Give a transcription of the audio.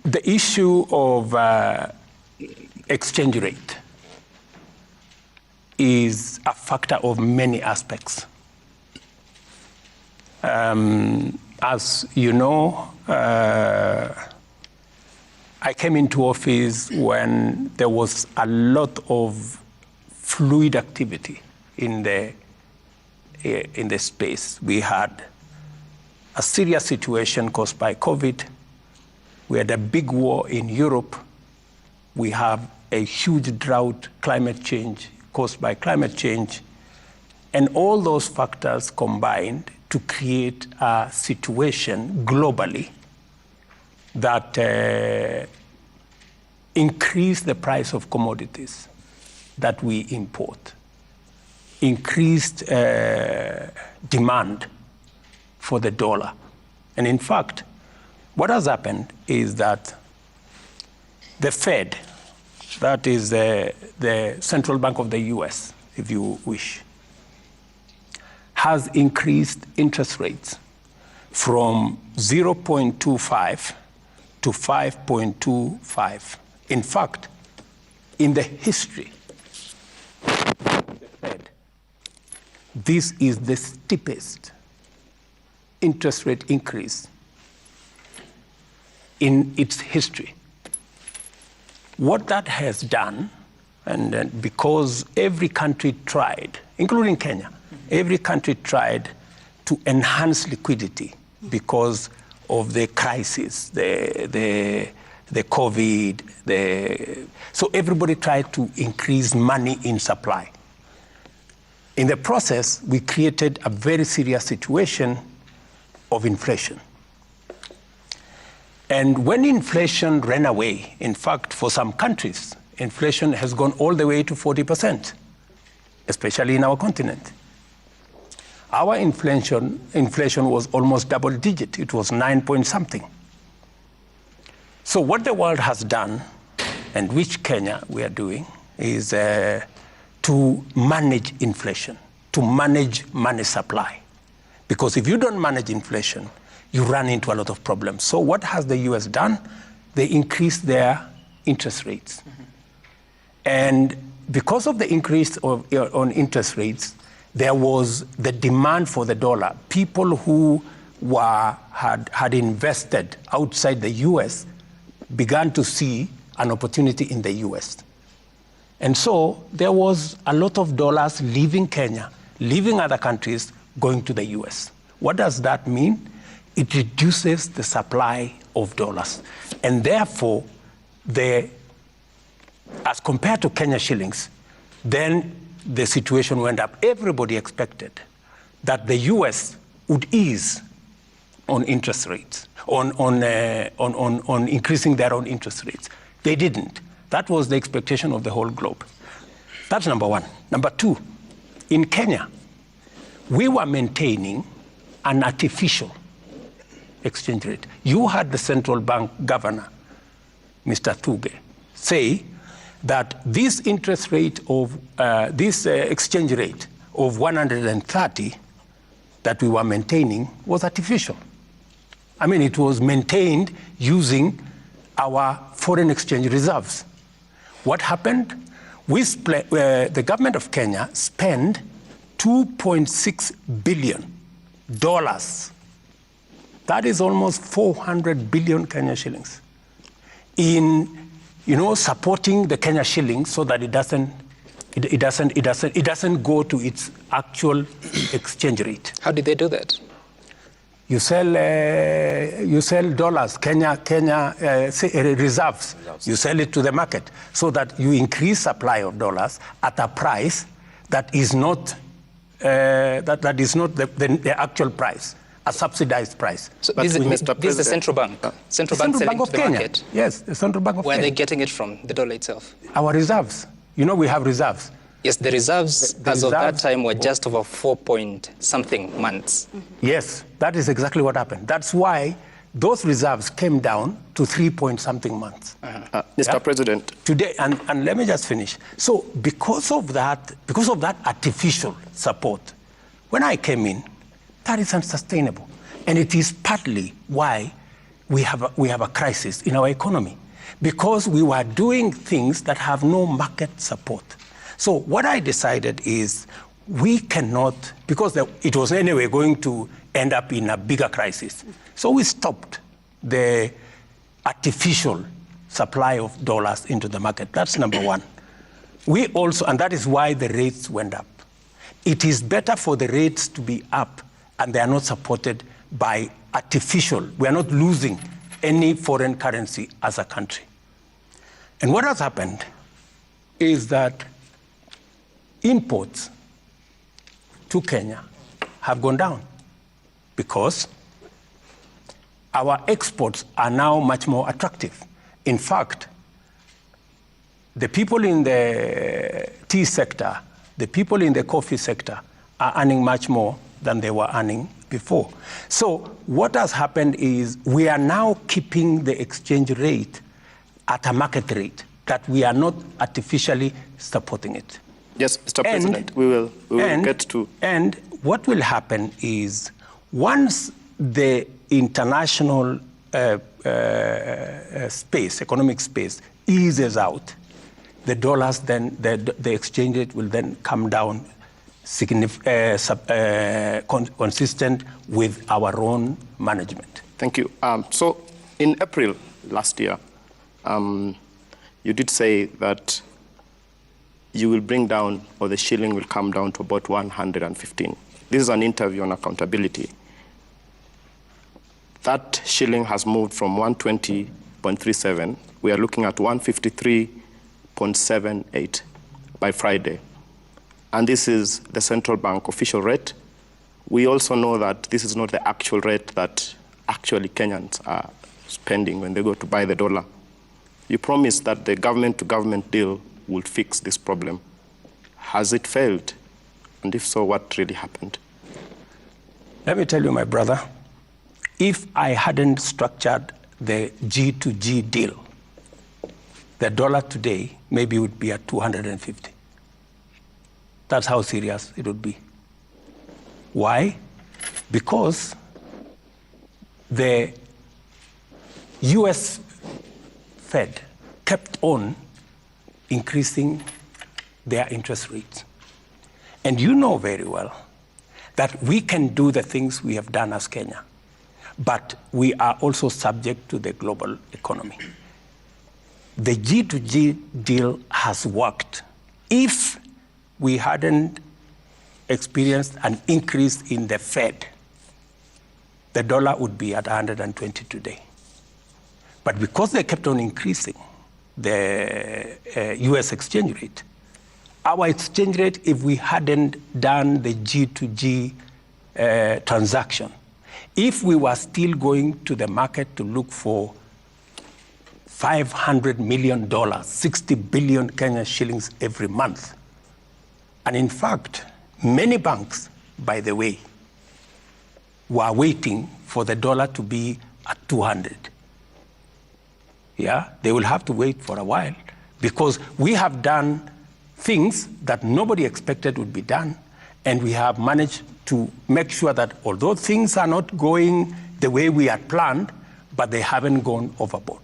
The issue of exchange rate is a factor of many aspects. As you know, I came into office when there was a lot of fluid activity in the space. We had a serious situation caused by COVID. We had a big war in Europe. We have a huge drought, climate change, caused by climate change. And all those factors combined to create a situation globally that increased the price of commodities that we import, increased demand for the dollar. And in fact, what has happened is that the Fed, that is the central bank of the US, if you wish, has increased interest rates from 0.25 to 5.25. In fact, in the history of the Fed, this is the steepest interest rate increase in its history. What that has done, and because every country tried, including Kenya, every country tried to enhance liquidity because of the crisis, the COVID, so everybody tried to increase money in supply. In the process, we created a very serious situation of inflation. And when inflation ran away, in fact, for some countries, inflation has gone all the way to 40%, especially in our continent. Our inflation was almost double digit. It was 9 point something. So what the world has done, and which Kenya we are doing, is to manage inflation, to manage money supply. Because if you don't manage inflation, you run into a lot of problems. So what has the US done? They increased their interest rates. Mm-hmm. And because of the increase on interest rates, there was the demand for the dollar. People who had invested outside the US began to see an opportunity in the US. And so there was a lot of dollars leaving Kenya, leaving other countries, going to the US. What does that mean? It reduces the supply of dollars. And therefore, as compared to Kenya shillings, then the situation went up. Everybody expected that the US would ease on interest rates, on increasing their own interest rates. They didn't. That was the expectation of the whole globe. That's number one. Number two, in Kenya, we were maintaining an artificial exchange rate. You had the central bank governor, Mr. Thuge, say that this interest rate of this exchange rate of 130 that we were maintaining was artificial. I mean, it was maintained using our foreign exchange reserves. What happened? The government of Kenya spent $2.6 billion. That is almost 400 billion Kenya shillings in, supporting the Kenya shilling so that it doesn't go to its actual exchange rate. How did they do that? You sell dollars, Kenya reserves. You sell it to the market so that you increase supply of dollars at a price that is not the actual price, a subsidized price. So this is the central bank. Central bank selling to the market. Yes, the central bank of Where Kenya. are they getting it from? The dollar itself. Our reserves. We have reserves. Yes, the reserves as of that time were just over 4-point-something months. Mm-hmm. Yes, that is exactly what happened. That's why those reserves came down to 3-point-something months. Mr. President. Today, and let me just finish. So because of that artificial support, when I came in, that is unsustainable. And it is partly why we have a crisis in our economy because we were doing things that have no market support. So what I decided is we cannot, because it was anyway going to end up in a bigger crisis. So we stopped the artificial supply of dollars into the market. That's number one. We also, and that is why the rates went up. It is better for the rates to be up and they are not supported by artificial. We are not losing any foreign currency as a country. And what has happened is that imports to Kenya have gone down because our exports are now much more attractive. In fact, the people in the tea sector, the people in the coffee sector are earning much more than they were earning before. So what has happened is we are now keeping the exchange rate at a market rate, that we are not artificially supporting it. Yes, Mr. President, we will get to... And what will happen is once the international economic space eases out, the dollars then, the exchange rate will then come down consistent with our own management. Thank you. So in April last year, you did say that you will bring down, or the shilling will come down to about 115. This is an interview on accountability. That shilling has moved from 120.37. We are looking at 153.78 by Friday. And this is the central bank official rate. We also know that this is not the actual rate that actually Kenyans are spending when they go to buy the dollar. You promised that the government-to-government deal would fix this problem. Has it failed? And if so, what really happened? Let me tell you, my brother, if I hadn't structured the G2G deal, the dollar today maybe would be at 250. That's how serious it would be. Why? Because the US Fed kept on increasing their interest rates. And you know very well that we can do the things we have done as Kenya, but we are also subject to the global economy. The G2G deal has worked. If we hadn't experienced an increase in the Fed, the dollar would be at 120 today. But because they kept on increasing the US exchange rate, our exchange rate, if we hadn't done the G2G transaction, if we were still going to the market to look for $500 million, 60 billion Kenya shillings every month, and in fact, many banks, by the way, were waiting for the dollar to be at 200. Yeah, they will have to wait for a while because we have done things that nobody expected would be done, and we have managed to make sure that although things are not going the way we had planned, but they haven't gone overboard.